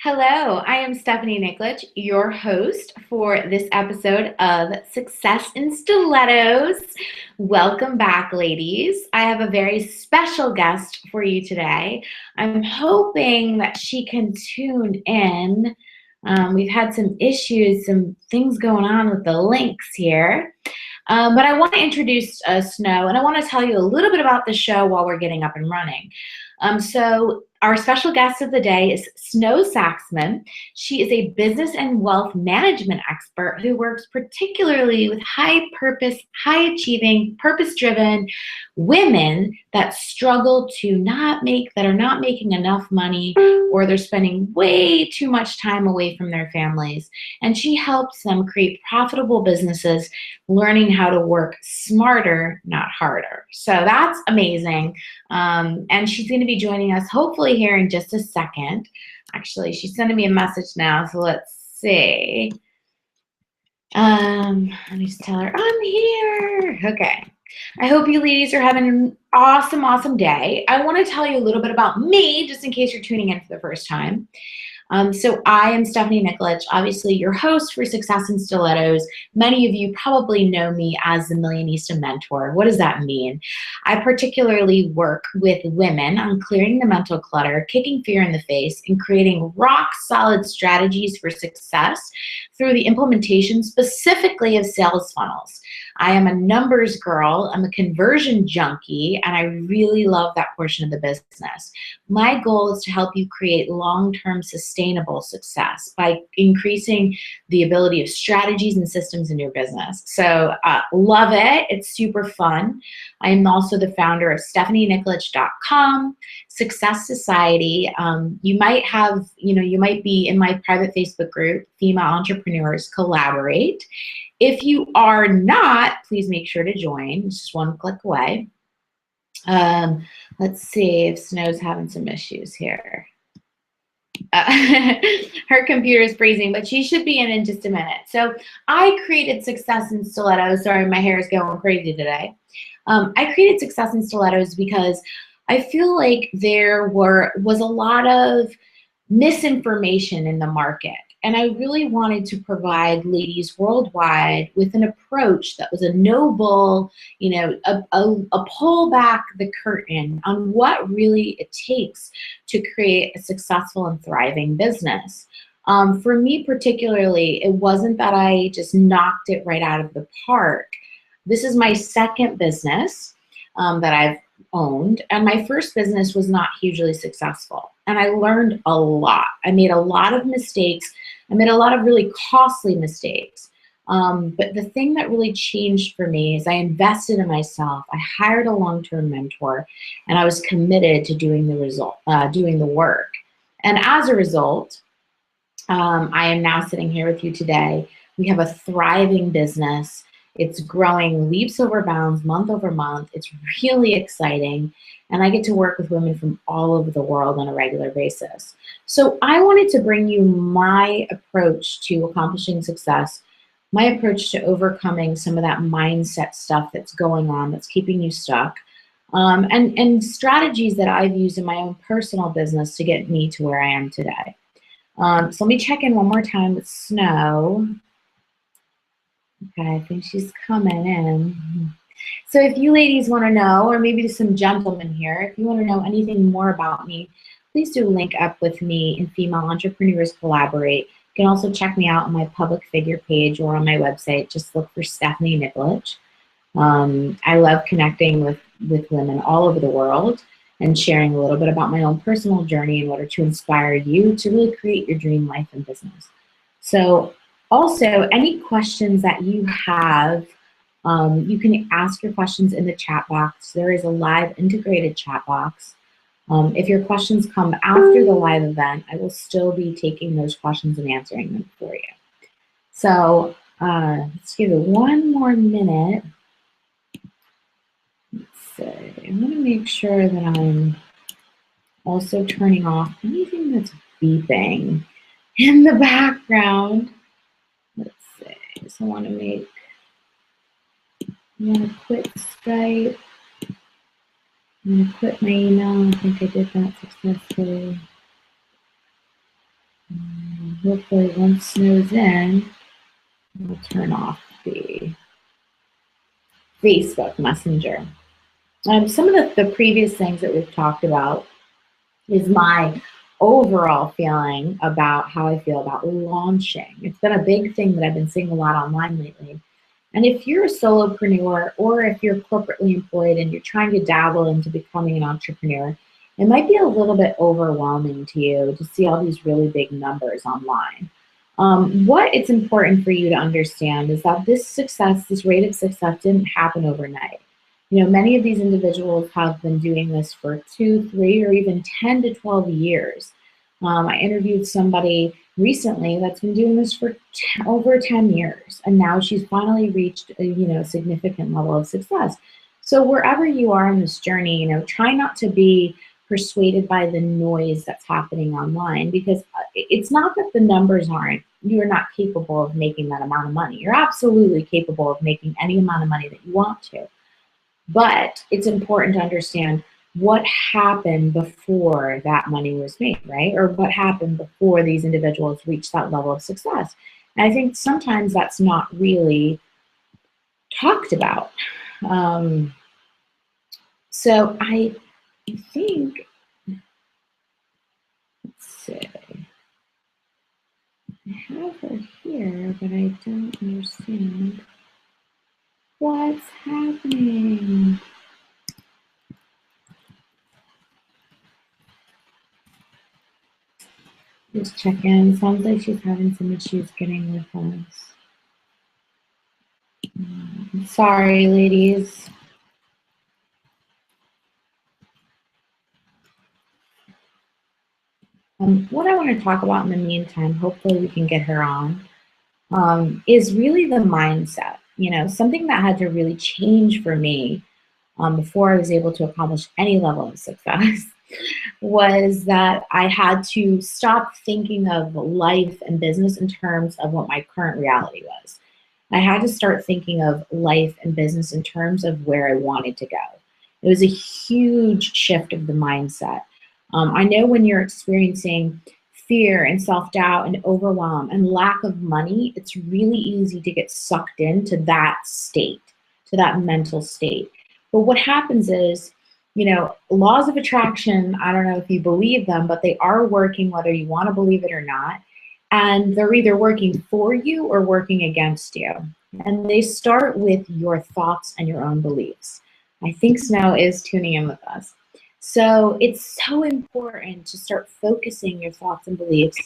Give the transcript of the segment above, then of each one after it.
Hello, I am Stephanie Niklich, your host for this episode of Success in Stilettos. Welcome back, ladies. I have a very special guest for you today. I'm hoping that she can tune in. We've had some issues, some things going on with the links here. But I want to introduce Snowe, and I want to tell you a little bit about the show while we're getting up and running. So our special guest of the day is Snowe Saxman. She is a business and wealth management expert who works particularly with high purpose, high achieving, purpose driven women that struggle that are not making enough money, or they're spending way too much time away from their families. And she helps them create profitable businesses, learning how to work smarter, not harder. So that's amazing. And she's going to be joining us hopefully here in just a second. Actually, she's sending me a message now, so let's see. Let me just tell her I'm here. Okay. I hope you ladies are having an awesome, awesome day. I want to tell you a little bit about me, just in case you're tuning in for the first time. So I am Stephanie Niklich, obviously your host for Success in Stilettos. Many of you probably know me as the Millionista Mentor. What does that mean? I particularly work with women on clearing the mental clutter, kicking fear in the face, and creating rock-solid strategies for success through the implementation specifically of sales funnels. I am a numbers girl, I'm a conversion junkie, and I really love that portion of the business. My goal is to help you create long-term sustainable success by increasing the ability of strategies and systems in your business. So love it. It's super fun. I am also the founder of stephanieniklich.com, Success Society. You might be in my private Facebook group, Female Entrepreneurs Collaborate. If you are not, please make sure to join. It's just one click away. Let's see if Snow's having some issues here. Her computer is freezing, but she should be in just a minute. So I created Success in Stilettos. Sorry, my hair is going crazy today. I created Success in Stilettos because I feel like there was a lot of misinformation in the market. And I really wanted to provide ladies worldwide with an approach that was a noble, a pull back the curtain on what really it takes to create a successful and thriving business. For me particularly, it wasn't that I just knocked it right out of the park. This is my second business that I've owned, and my first business was not hugely successful. And I learned a lot. I made a lot of mistakes. I made a lot of really costly mistakes. But the thing that really changed for me is I invested in myself. I hired a long-term mentor, and I was committed to doing the work. And as a result, I am now sitting here with you today. We have a thriving business. It's growing leaps over bounds, month over month. It's really exciting. And I get to work with women from all over the world on a regular basis. So I wanted to bring you my approach to accomplishing success, my approach to overcoming some of that mindset stuff that's going on, that's keeping you stuck, and strategies that I've used in my own personal business to get me to where I am today. So let me check in one more time with Snowe. Okay, I think she's coming in. So if you ladies want to know, or maybe there's some gentlemen here, if you want to know anything more about me, please do link up with me in Female Entrepreneurs Collaborate. You can also check me out on my public figure page or on my website. Just look for Stephanie Niklich. I love connecting with women all over the world and sharing a little bit about my own personal journey in order to inspire you to really create your dream life and business. So also, any questions that you have, you can ask your questions in the chat box. There is a live integrated chat box. If your questions come after the live event, I will still be taking those questions and answering them for you. So let's give it one more minute. Let's see. I'm going to make sure that I'm also turning off anything that's beeping in the background. Let's see. So I want to quit Skype. I'm going to quit my email. I think I did that successfully. hopefully once Snow's in, we'll turn off the Facebook Messenger. Some of the previous things that we've talked about is my overall feeling about how I feel about launching. It's been a big thing that I've been seeing a lot online lately. And if you're a solopreneur or if you're corporately employed and you're trying to dabble into becoming an entrepreneur, it might be a little bit overwhelming to you to see all these really big numbers online. What it's important for you to understand is that this success, this rate of success didn't happen overnight. You know, many of these individuals have been doing this for 2, 3, or even 10 to 12 years. I interviewed somebody recently that's been doing this for over 10 years, and now she's finally reached a significant level of success. So wherever you are in this journey, try not to be persuaded by the noise that's happening online, because it's not that the numbers aren't, you're not capable of making that amount of money. You're absolutely capable of making any amount of money that you want to. But it's important to understand what happened before that money was made, right? Or what happened before these individuals reached that level of success. And I think sometimes that's not really talked about. So I think, let's see, I have her here, but I don't understand what's happening. Just check in. Sounds like she's having some issues getting with us. Sorry, ladies. What I want to talk about in the meantime, hopefully we can get her on, is really the mindset. Something that had to really change for me before I was able to accomplish any level of success was that I had to stop thinking of life and business in terms of what my current reality was. I had to start thinking of life and business in terms of where I wanted to go. It was a huge shift of the mindset. I know when you're experiencing fear and self-doubt and overwhelm and lack of money, it's really easy to get sucked into that state, to that mental state. But what happens is, laws of attraction, I don't know if you believe them, but they are working whether you want to believe it or not. And they're either working for you or working against you. And they start with your thoughts and your own beliefs. I think Snow is tuning in with us. So it's so important to start focusing your thoughts and beliefs.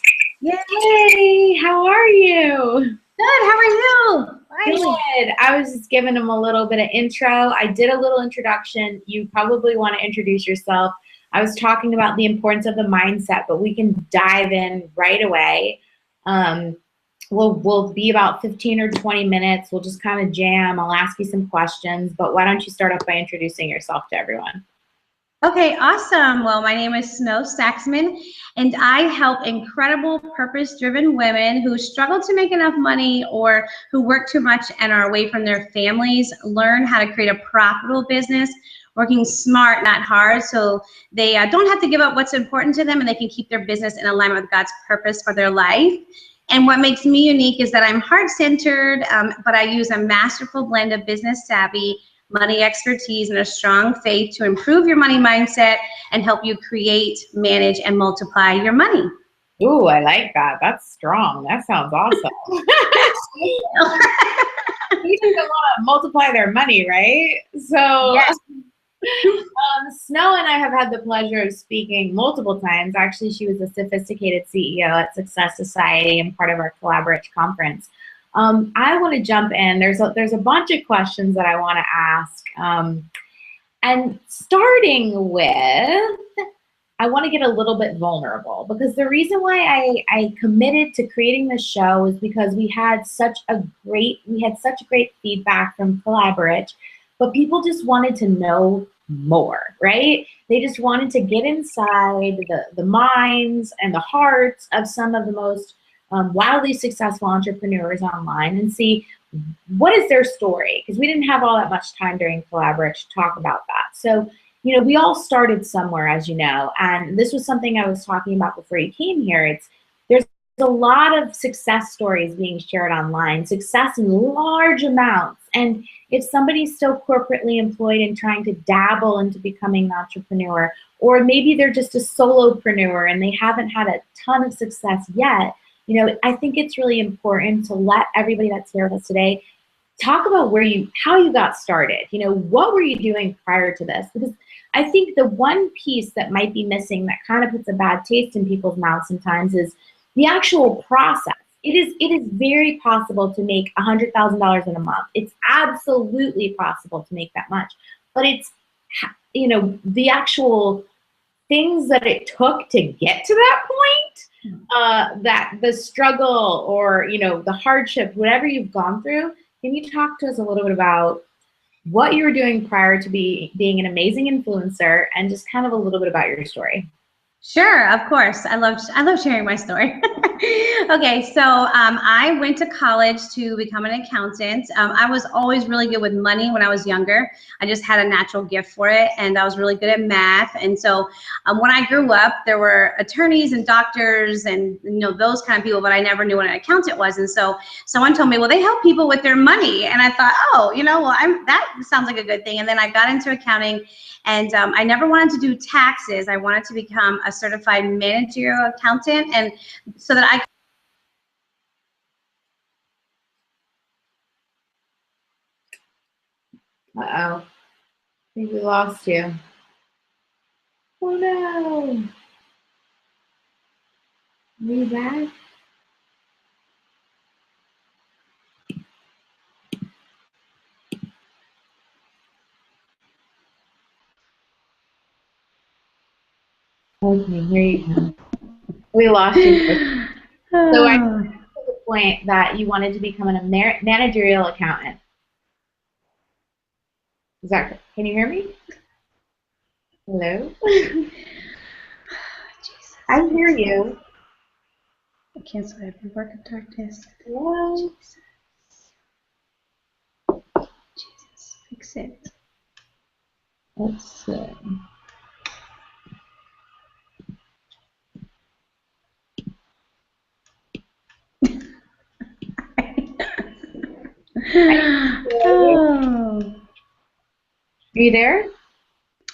Yay! How are you? Good. How are you? Good. I was just giving them a little bit of intro. I did a little introduction. You probably want to introduce yourself. I was talking about the importance of the mindset, but we can dive in right away. We'll be about 15 or 20 minutes. We'll just kind of jam. I'll ask you some questions, but why don't you start off by introducing yourself to everyone? Okay, awesome. Well, my name is Snowe Saxman, and I help incredible purpose-driven women who struggle to make enough money or who work too much and are away from their families learn how to create a profitable business, working smart, not hard, so they don't have to give up what's important to them, and they can keep their business in alignment with God's purpose for their life. And what makes me unique is that I'm heart-centered, but I use a masterful blend of business savvy, money expertise, and a strong faith to improve your money mindset and help you create, manage, and multiply your money. Ooh, I like that. That's strong. That sounds awesome. People want to multiply their money, right? So yes. Snow and I have had the pleasure of speaking multiple times. Actually, she was a sophisticated CEO at Success Society and part of our Collaborate conference. I want to jump in. There's a bunch of questions that I want to ask. And starting with, I want to get a little bit vulnerable, because the reason why I committed to creating this show is because we had such great feedback from Collaborate, but people just wanted to know more, right? They just wanted to get inside the minds and the hearts of some of the most wildly successful entrepreneurs online and see what is their story, because we didn't have all that much time during Collaborate to talk about that. So, we all started somewhere, as you know, and this was something I was talking about before you came here. There's a lot of success stories being shared online, success in large amounts. And if somebody's still corporately employed and trying to dabble into becoming an entrepreneur, or maybe they're just a solopreneur and they haven't had a ton of success yet, I think it's really important to let everybody that's here with us today talk about how you got started. What were you doing prior to this? Because I think the one piece that might be missing that kind of puts a bad taste in people's mouths sometimes is the actual process. It is very possible to make $100,000 in a month. It's absolutely possible to make that much. But it's, the actual things that it took to get to that point, that the struggle or, the hardship, whatever you've gone through. Can you talk to us a little bit about what you were doing prior to being an amazing influencer, and just kind of a little bit about your story? Sure, of course. I love sharing my story. Okay, so I went to college to become an accountant. I was always really good with money when I was younger. I just had a natural gift for it, and I was really good at math. And so when I grew up, there were attorneys and doctors and those kind of people, but I never knew what an accountant was. And so someone told me, well, they help people with their money. And I thought, oh, that sounds like a good thing. And then I got into accounting. And I never wanted to do taxes. I wanted to become a certified managerial accountant, and so that I Uh-oh. I think we lost you. Oh no. Are you back? Okay, here you go. We lost you. So I got to the point that you wanted to become a managerial accountant. Is that correct? Can you hear me? Hello? Jesus. I hear you. I cancel every work of darkness. Hello? Jesus, fix it. Let's see. Oh. Are you there?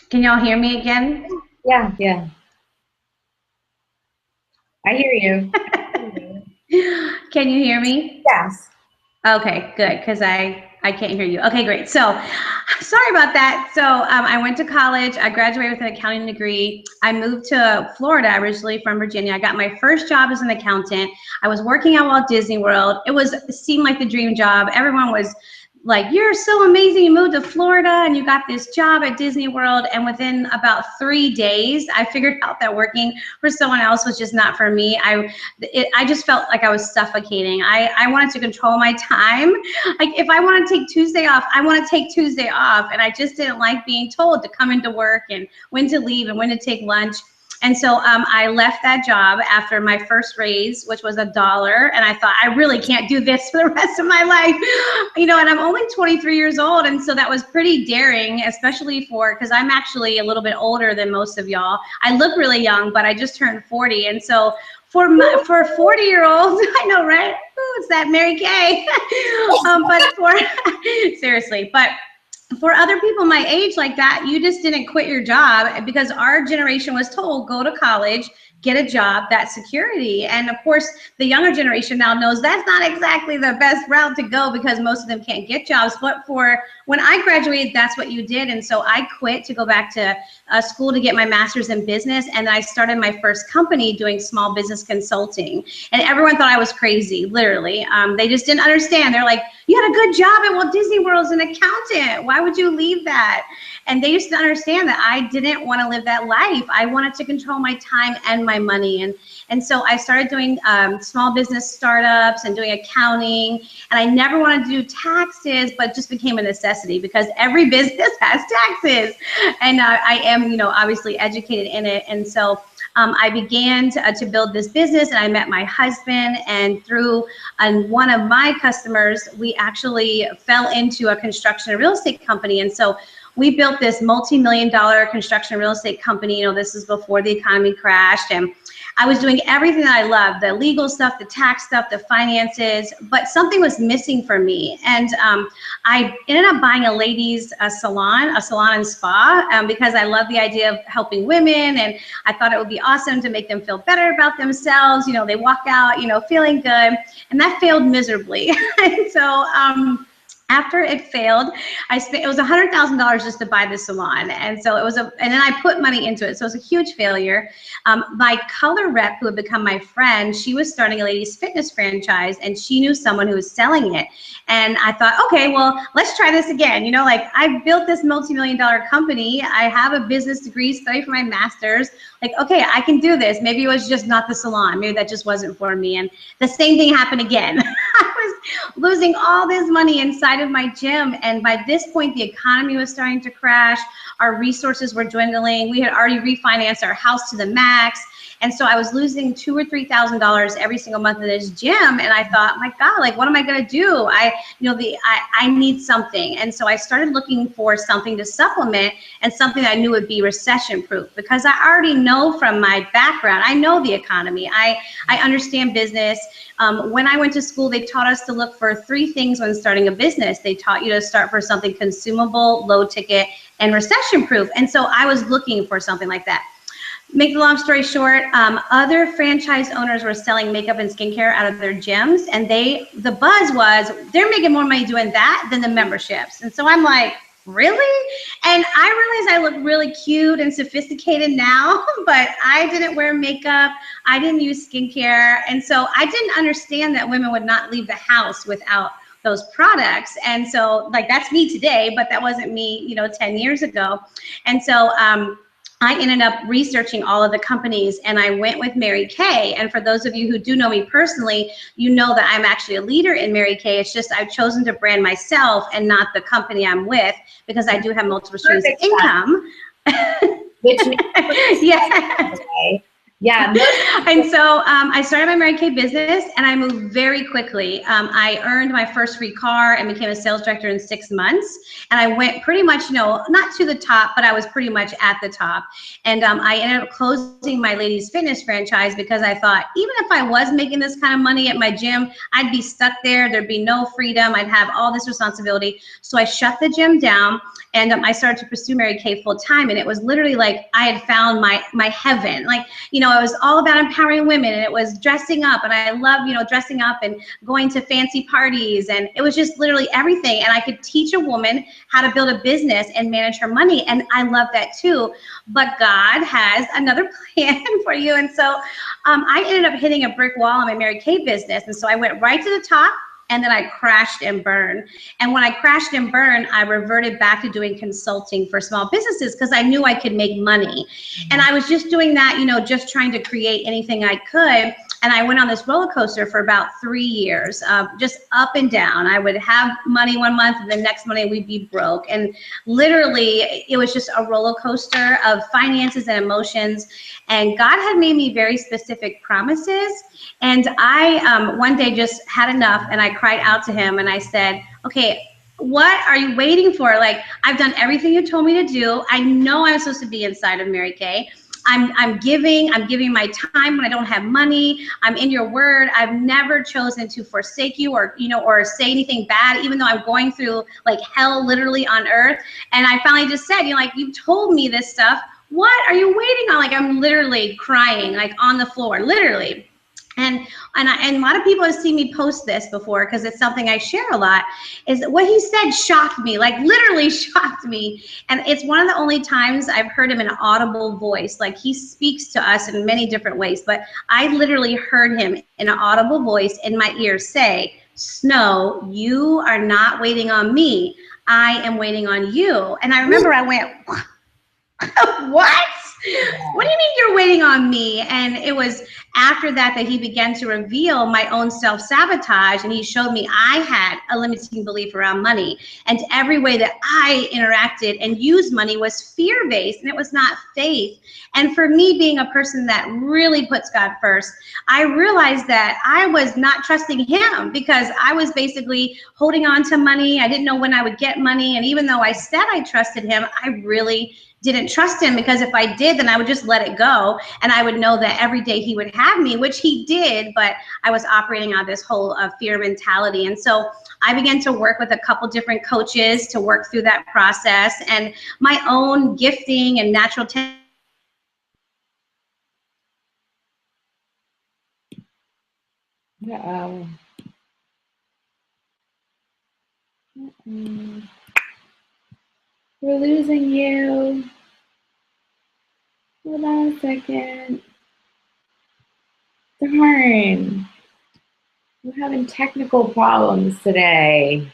Can y'all hear me again? Yeah. I hear you. Can you hear me? Yes. Okay, good, because I can't hear you. Okay, great. So sorry about that. So I went to college. I graduated with an accounting degree. I moved to Florida, originally from Virginia. I got my first job as an accountant. I was working at Walt Disney World. It seemed like the dream job. Everyone was like, you're so amazing. You moved to Florida and you got this job at Disney World. And within about 3 days, I figured out that working for someone else was just not for me. I just felt like I was suffocating. I wanted to control my time. Like if I want to take Tuesday off, I want to take Tuesday off. And I just didn't like being told to come into work and when to leave and when to take lunch. And so I left that job after my first raise, which was $1. And I thought, I really can't do this for the rest of my life. And I'm only 23 years old. And so that was pretty daring, especially because I'm actually a little bit older than most of y'all. I look really young, but I just turned 40. And so for 40-year-olds, I know, right? Ooh, it's that Mary Kay. Seriously, but for other people my age like that, you just didn't quit your job, because our generation was told, go to college, get a job, that's security. And of course, the younger generation now knows that's not exactly the best route to go, because most of them can't get jobs. But for when I graduated, that's what you did. And so I quit to go back to school to get my master's in business. And I started my first company doing small business consulting. And everyone thought I was crazy, literally. They just didn't understand. They're like, you had a good job at Walt Disney World as an accountant. Why would you leave that? And they just didn't understand that I didn't want to live that life. I wanted to control my time and my money. And so I started doing small business startups and doing accounting. And I never wanted to do taxes, but it just became a necessity because every business has taxes. And I am, obviously educated in it. And so I began to build this business, and I met my husband, and through one of my customers, we actually fell into a construction and real estate company. And so we built this multi-million-dollar construction and real estate company. This is before the economy crashed, and I was doing everything that I loved, the legal stuff, the tax stuff, the finances, but something was missing for me. And I ended up buying a ladies salon and spa, because I love the idea of helping women, and I thought it would be awesome to make them feel better about themselves. You know, they walk out, you know, feeling good, and that failed miserably. And so after it failed, it was $100,000 just to buy the salon. And so and then I put money into it. So it was a huge failure. My color rep, who had become my friend, she was starting a ladies fitness franchise, and she knew someone who was selling it. And I thought, okay, well, let's try this again. You know, like, I built this multi-million-dollar company. I have a business degree, studied for my master's. Like, okay, I can do this. Maybe it was just not the salon. Maybe that just wasn't for me. And the same thing happened again. I was losing all this money inside of my gym. And by this point, the economy was starting to crash. Our resources were dwindling. We had already refinanced our house to the max. And so I was losing $2,000 or $3,000 every single month in this gym. And I thought, my God, like, what am I going to do? I need something. And so I started looking for something to supplement, and something that I knew would be recession proof, because I already know from my background, I know the economy. I understand business. When I went to school, they taught us to look for 3 things when starting a business. They taught you to start for something consumable, low ticket, and recession proof. And so I was looking for something like that. Make the long story short, other franchise owners were selling makeup and skincare out of their gyms, and the buzz was they're making more money doing that than the memberships. And so I'm like, really? And I realized I look really cute and sophisticated now, but I didn't wear makeup. I didn't use skincare. And so I didn't understand that women would not leave the house without those products. And so, like, that's me today, but that wasn't me, you know, 10 years ago. And so, I ended up researching all of the companies, and I went with Mary Kay. And for those of you who do know me personally, you know that I'm actually a leader in Mary Kay. It's just I've chosen to brand myself and not the company I'm with, because I do have multiple streams of income. Which means yeah. Yeah. And so I started my Mary Kay business, and I moved very quickly. I earned my first free car and became a sales director in 6 months. And I went pretty much, you know, not to the top, but I was pretty much at the top. And I ended up closing my ladies fitness franchise, because I thought, even if I was making this kind of money at my gym, I'd be stuck there. There'd be no freedom. I'd have all this responsibility. So I shut the gym down, and I started to pursue Mary Kay full time. And it was literally like I had found my heaven. Like, you know, it was all about empowering women, and it was dressing up, and I love, you know, dressing up and going to fancy parties, and it was just literally everything. And I could teach a woman how to build a business and manage her money, and I love that too. But God has another plan for you. And so I ended up hitting a brick wall in my Mary Kay business, and so I went right to the top, and then I crashed and burned. And when I crashed and burned, I reverted back to doing consulting for small businesses, because I knew I could make money. And I was just doing that, you know, just trying to create anything I could. And I went on this roller coaster for about 3 years, just up and down. I would have money one month, and the next month we'd be broke. And literally, it was just a roller coaster of finances and emotions. And God had made me very specific promises. And I one day just had enough, and I cried out to him, and I said, okay, what are you waiting for? Like, I've done everything you told me to do. I know I'm supposed to be inside of Mary Kay. I'm giving my time when I don't have money. I'm in your word. I've never chosen to forsake you, or, you know, or say anything bad, even though I'm going through like hell literally on earth. And I finally just said, you know, like, you told me this stuff. What are you waiting on? Like, I'm literally crying, like on the floor, literally. And a lot of people have seen me post this before, because it's something I share a lot, is what he said shocked me, like literally shocked me. And it's one of the only times I've heard him in an audible voice. Like, he speaks to us in many different ways, but I literally heard him in an audible voice in my ear say, Snow, you are not waiting on me. I am waiting on you. And I remember I went, what? What do you mean you're waiting on me? And it was after that he began to reveal my own self-sabotage, and he showed me I had a limiting belief around money, and every way that I interacted and used money was fear-based, and it was not faith. And for me, being a person that really puts God first, I realized that I was not trusting him, because I was basically holding on to money. I didn't know when I would get money, and even though I said I trusted him, I really didn't trust him, because if I did, then I would just let it go, and I would know that every day he would have me, which he did, but I was operating on this whole fear mentality. And so I began to work with a couple different coaches to work through that process, and my own gifting and natural talent. Uh-oh. We're losing you. Hold on a second. Darn. We're having technical problems today.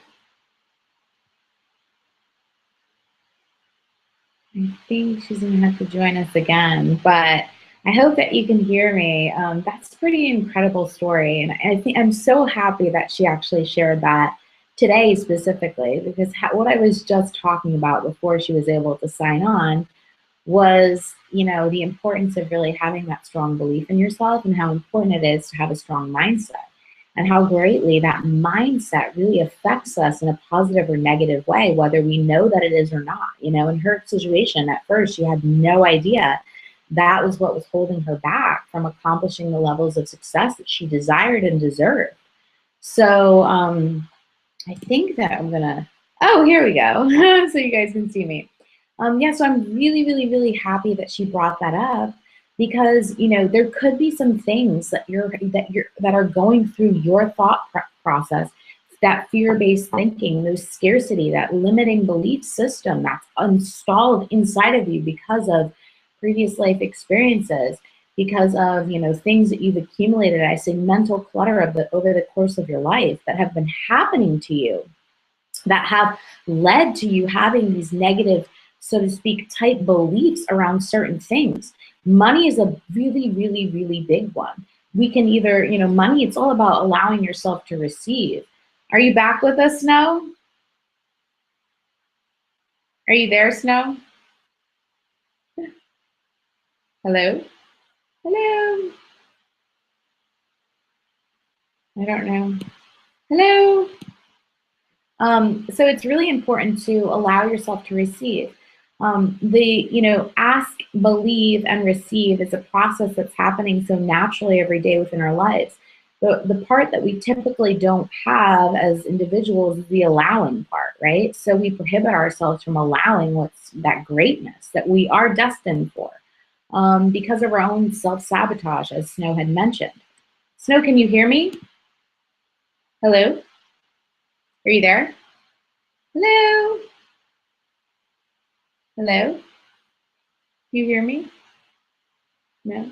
I think she's going to have to join us again, but I hope that you can hear me. That's a pretty incredible story, and I think I'm so happy that she actually shared that today specifically, because what I was just talking about before she was able to sign on was, the importance of really having that strong belief in yourself, and how important it is to have a strong mindset, and how greatly that mindset really affects us in a positive or negative way, whether we know that it is or not. In her situation, at first, she had no idea that was what was holding her back from accomplishing the levels of success that she desired and deserved. So I think that I'm gonna, oh, here we go. So you guys can see me. Yeah, so I'm really, really, really happy that she brought that up, because there could be some things that are going through your thought process, that fear-based thinking, those scarcity, that limiting belief system that's installed inside of you because of previous life experiences, because of things that you've accumulated. I say mental clutter over the course of your life that have been happening to you, that have led to you having these negative, so to speak, type beliefs around certain things. Money is a really, really, really big one. We can either, money, it's all about allowing yourself to receive. Are you back with us, Snow? Are you there, Snow? Hello? Hello? I don't know. Hello? So it's really important to allow yourself to receive. Ask, believe, and receive is a process that's happening so naturally every day within our lives. The part that we typically don't have as individuals is the allowing part, right? So we prohibit ourselves from allowing what's that greatness that we are destined for, because of our own self-sabotage, as Snow had mentioned. Snow, can you hear me? Hello? Are you there? Hello? Hello? Do you hear me? No?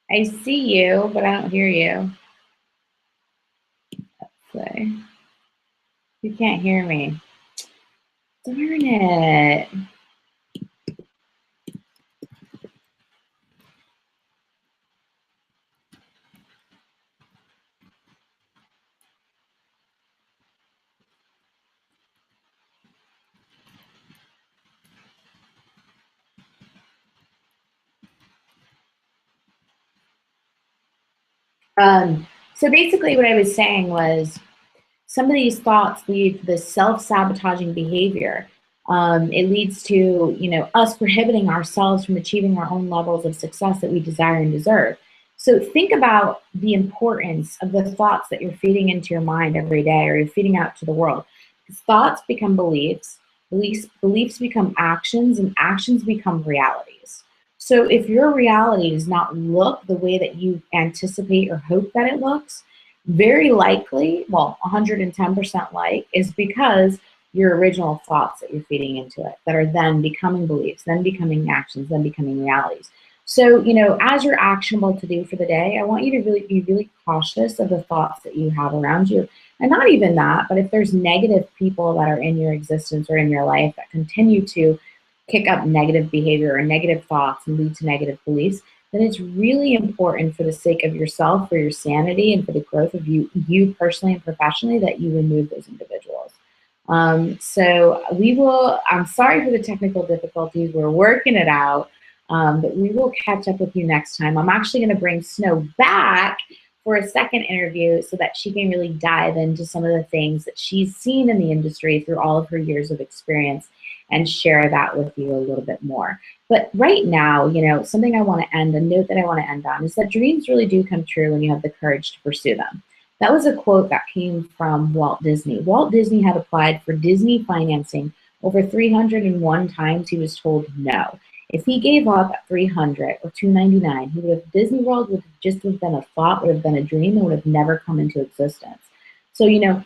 I see you, but I don't hear you. So you can't hear me. Darn it. So basically what I was saying was, some of these thoughts lead to this self-sabotaging behavior. It leads to, us prohibiting ourselves from achieving our own levels of success that we desire and deserve. So think about the importance of the thoughts that you're feeding into your mind every day, or you're feeding out to the world. Because thoughts become beliefs, beliefs become actions, and actions become realities. So if your reality does not look the way that you anticipate or hope that it looks, very likely, well, 110% like, is because your original thoughts that you're feeding into it, that are then becoming beliefs, then becoming actions, then becoming realities. So, as you're actionable to do for the day, I want you to really be really cautious of the thoughts that you have around you. And not even that, but if there's negative people that are in your existence or in your life that continue to kick up negative behavior or negative thoughts and lead to negative beliefs, then it's really important, for the sake of yourself, for your sanity, and for the growth of you personally and professionally, that you remove those individuals. So I'm sorry for the technical difficulties. We're working it out, but we will catch up with you next time. I'm actually going to bring Snow back for a second interview so that she can really dive into some of the things that she's seen in the industry through all of her years of experience and share that with you a little bit more. But right now, you know, something I want to end, a note that I want to end on is that dreams really do come true when you have the courage to pursue them. That was a quote that came from Walt Disney. Walt Disney had applied for Disney financing over 301 times. He was told no. If he gave up at 300 or 299, he would have, Disney World would have just have been a thought, would have been a dream, and would have never come into existence. So, you know,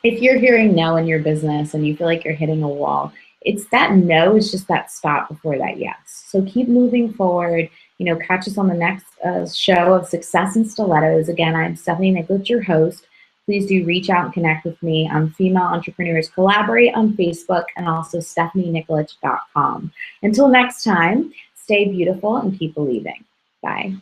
if you're hearing no in your business and you feel like you're hitting a wall, it's that no is just that stop before that yes. So keep moving forward. You know, catch us on the next show of Success in Stilettos. Again, I'm Stephanie Nicholas, your host. Please do reach out and connect with me on Female Entrepreneurs Collaborate on Facebook and also stephanienicholas.com. Until next time, stay beautiful and keep believing. Bye.